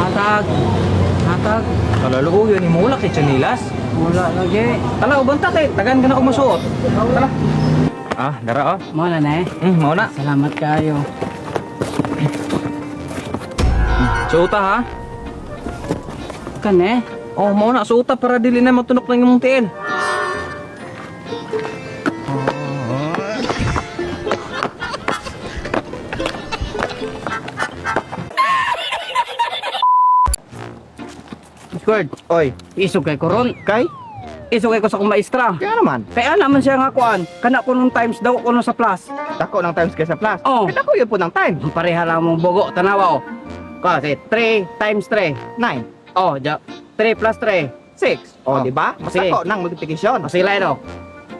Hatag. Hatag. Kalulugo yun, imulak kay Chanilas. Wala lagi. Tala, ubanta kay, tagan ka na kung masuot. Tala. Ah, dara oh. Muna na eh. Mauna. Salamat kayo. Suota ha? Kan eh. Oh, mauna, suota para dili na matunok ng imong tiil. Squad. Oy, Isog kay koron. kay? Isog kay ko sa kong maestra. Kaya naman. Kaya naman siya nga kuan. Kana ko nung times daw ko nung sa plus. Dako ng times kaysa plus. Oh. Dako yun po ng time. Pareha lang mong bugo. Tanawa oh. Kasi 3 times 3. 9, Oh, 3 plus 3. 6. Oh, Oh. di ba? Mas Sige. dako ng multiplication. O sige no.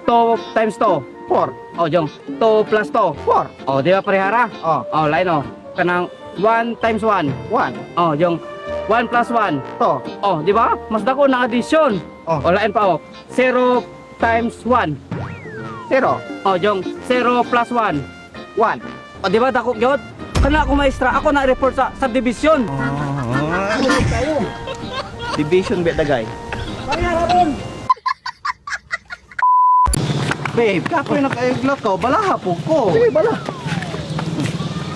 2 times 2. 4. Oh, jong 2 plus 2. 4. Oh, di ba parehara? Oh, Oh, lain oh. Kanang 1 times 1. 1. Oh, jong 1 plus 1. To. Oh, di ba? Mas dako ng addition. Oh. Oh, lain pa oh. 0 times 1. 0. Oh, jong 0 plus 1. 1. O, di ba dako gyud? Kana ako maestra, ako na report sa subdivision. Division bet dagay. Babe, kapoy na kaiglo ko, balaha po ko. Sige, bala.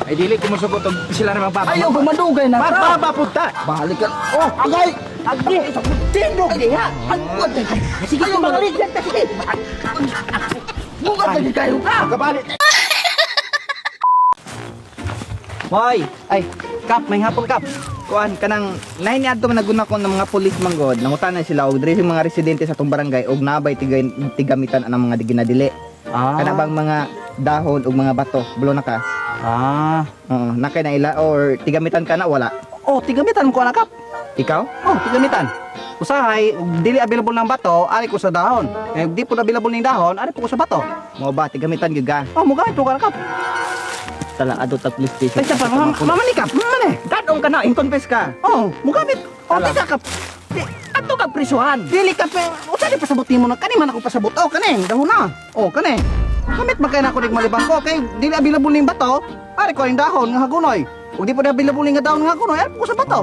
Ay, dili ko musugot og sila na magpapa. Ayaw, gumadugay na ka. Magpapapunta. Balik ka. Oh, agay! Agay! Tindog niya! Agwad ka! Sige, balik yan ka, sige! Bukat na kayo ka! Kabalik. Hoy, ay, Kap, may hapon Kap. Kuan kanang nahin adto man naguna ko ng mga pulis manggod. Nangutan na sila og diri yung mga residente sa tong barangay og nabay tigamitan ang mga ginadili. Kana bang mga dahon ug mga bato, bulo na ka. Oo, nakay na ila or tigamitan ka na wala. Oh, tigamitan ko na, Kap. Ikaw? Oh, tigamitan. Usahay, dili available ng bato, ari ko sa dahon. Eh, di po na available ng dahon, ari po ko sa bato. Mo ba tigamitan gyud ka? Oh, mugamit po ka na, Kap. Tala adto ta police station. Ay, siya pa, mamani, Kap, mamani. Dadong ka na, inconfess ka. Oh, mugamit. Oh, Alam. di ka, Kap. Ato ka prisuhan. Dili ka pa, usa di pasabutin mo na, kani man ako pasabot. Oh, kani, dahon na. Oh, kani. Kamit magkaya na ako ning malibang ko, kay dili available ning bato, ari ko ning dahon nga hagunoy. Kung di pa na available ning dahon nga hagunoy, ari po ko sa bato.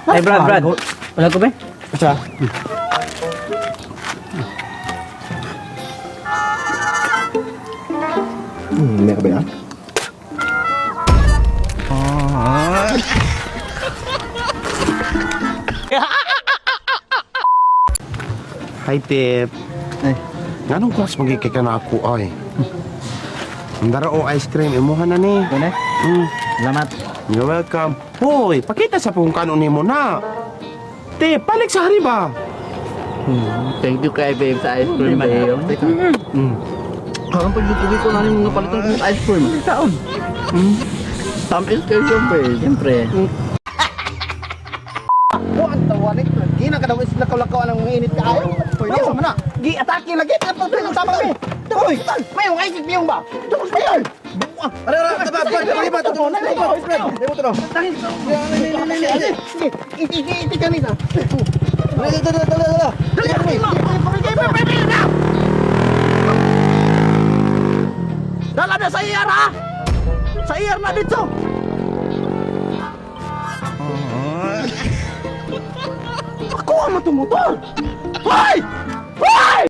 Ay, Brad. Wala ko ba? Asa? Meron ba yan? Hi, Tip. Ay. Nganong klas magiging ka na ako, ay? Ang dara o ice cream, imuha na ni. Yan eh. Salamat. You're welcome. Hoy, pakita sa kung kanon ni mo na. Tip, balik sa hari ba? Thank you kay babe sa ice cream, babe. Parang pag-uwi ko na rin mga palitan kong ice cream. Taon. Tamis kayo siyempre. Oh, ang tawanin. Gina ka daw is lakaw-lakaw ang mga init ka ayaw. Hoy, di sama na. Gi atake lagi. Tapos tayo tama mi. Hoy, may yung ice cream ba? Tapos tayo. Ara, tama ba to? Na ba ice cream? Demo to. Tahin. Iti kanina. Dala. Dala na sa iyar ha. Sa iyar na dito. Ako ang matumutor! Hoy! Hoy!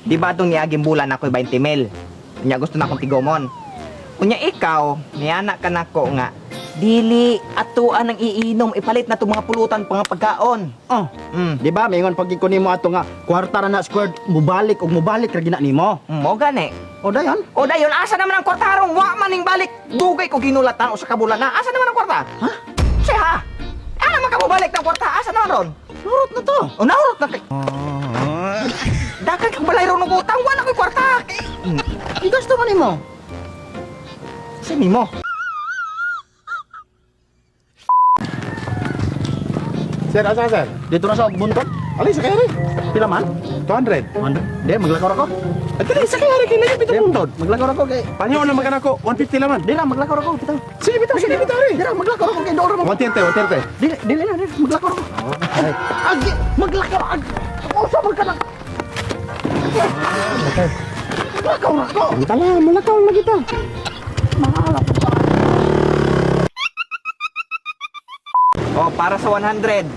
Di ba itong niaging bulan ako'y 20 mil? Kanya gusto na akong tigomon. Kunya ikaw, niyana ka na ko nga, dili atuan ang iinom, ipalit na itong mga pulutan pang pagkaon. Oh, di ba mayingon pag ikunin mo ato nga kwarta na squared mubalik ug mubalik ra gina nimo. Mo gani. O dayon. O dayon, asa naman ang kwarta harong? Wa maning balik. Dugay ko ginulatan o sa kabulan na. Asa naman ang kwarta? Ha? Siya ha? Ano man ka mo balik ng kwarta? Asa naman ron? Nurot na to. O naurot na kay... Dakan kang balay ron ng utang. Wala ko'y kwarta. Igasto man nimo. Si Mimo. Sir, asa, sir? Dito na sa buntot. Alay, sa kaya rin. Pila man? 200. Di maglakaw ako. At dali, sa kaya rin, kailangan Di pitong pundod. maglakaw ako kay Panyo na magana ko, 150 laman. Di na maglakaw ako bitaw. Sige, bitaw rin. Di na maglakaw ako kay doon mo. 130. Dili na, maglakaw ako. Agi, maglakaw. Usa man ka na. Lakaw na ko. Tala, malakaw na kita. Oh, para sa 100,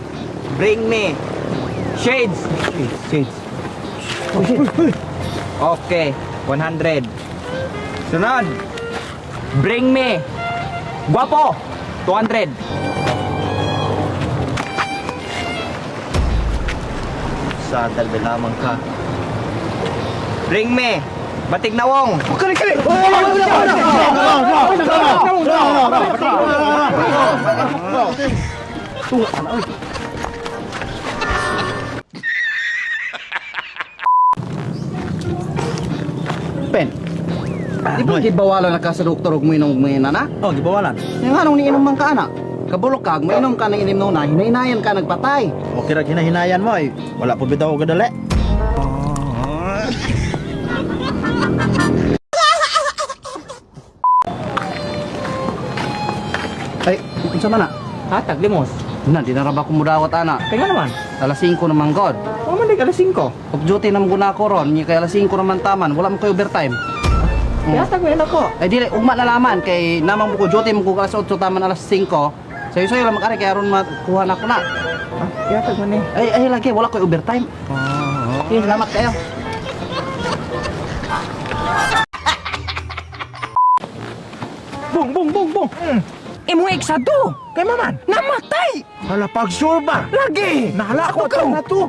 bring me shades. Shades. Okay, 100. Sunod, bring me guwapo, 200. Sadal ba lamang ka? Bring me batig na wong. Kali. Pen. Di ba gibawalan na ka sa doktor ug moinom mo na? Oh, gibawalan. Yung anong niinom man ka ana? Kabulok ka, mainom ka ng inim na, hinahinayan ka nagpatay. Okay ra hinahinayan mo ay. Wala po bitaw og dali. Ay, unsa man na? Hatag limos. Na, di na ra ba ko mudawat ana? Kaya nga naman. Alas 5 naman god. Oh, man alas 5. Pag duty naman guna ko ron, kay alas 5 naman taman, wala mo kayo overtime. Kaya hatag mo yun ako. Ay dili, ugma na laman, kay namang buko duty mo ko alas 8 taman alas 5. Sayo-sayo lang makari, kaya ron makuha na ko na. Kaya hatag mo ni. Ay lagi, wala ko overtime. Okay, salamat kayo. Bong. Imo eksado. Kay maman. Namatay. Hala, pag-sure ba? Lagi. Nahala ako ito na to.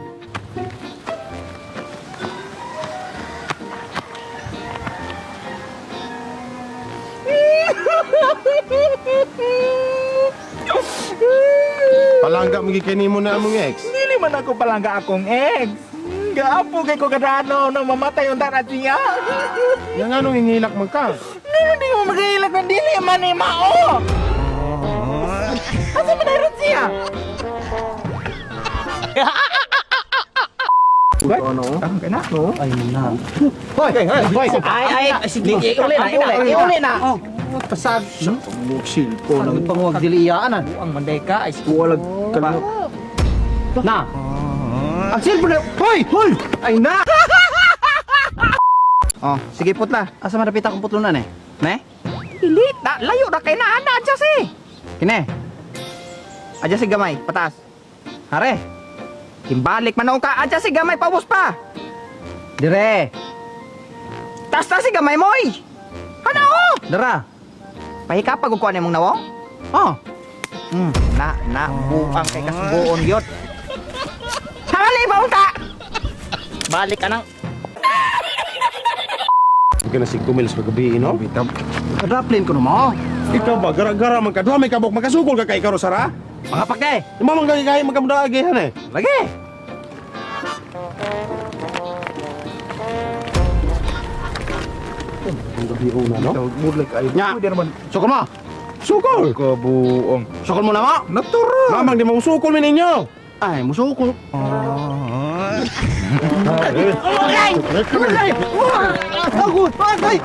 Palangga magiging mo na among ex. Dili man ako palangga akong ex. Gaapo kay ko kadano nang mamatay yung tarat niya. Yang anong ingilak mo ka? Hindi mo magahilag ng dili man ni Mao. Asa man naroon siya? Ano? Ang kana no? Ay na. Hoy. Ay, sige, iuli na. Oh, pasag. Buksil ko Ang panguwag diliyaan ah. Ang mandeka ay Walag kalmo. Na. Ang cellphone na. Hoy! Ay na. Oh, sige putla. Asa man napita kong putlunan eh? Ne? Dili, layo na kay naana adya si. Kine. Adya si gamay, patas. Hare. Timbalik man ka, adya si gamay paubos pa. Dire. Tas si gamay moy. Hanao. Dara. Pahikapag ug kuan imong nawong? Oh. Na buang kay kasubuon gyud. Hali ba unta? Balik ka nang Huwag ka na 5 miles paggabi, no? Kadaplin ko naman. Ikaw ba, gara-gara man ka. Duha may kabok, makasukol ka kay karosara? Mga pakay. Yung mamang kaya magkamudaagihan eh. Lagi. Ang gabi una, no? Mudlik ay. Nya. Pwede naman. Sukol mo. Sukol! Kabuong. Sukol mo na mo. Naturo. Mamang di mo sukol min ninyo! Ay, musukol. Okay! Okay! Okay! Ako! Okay!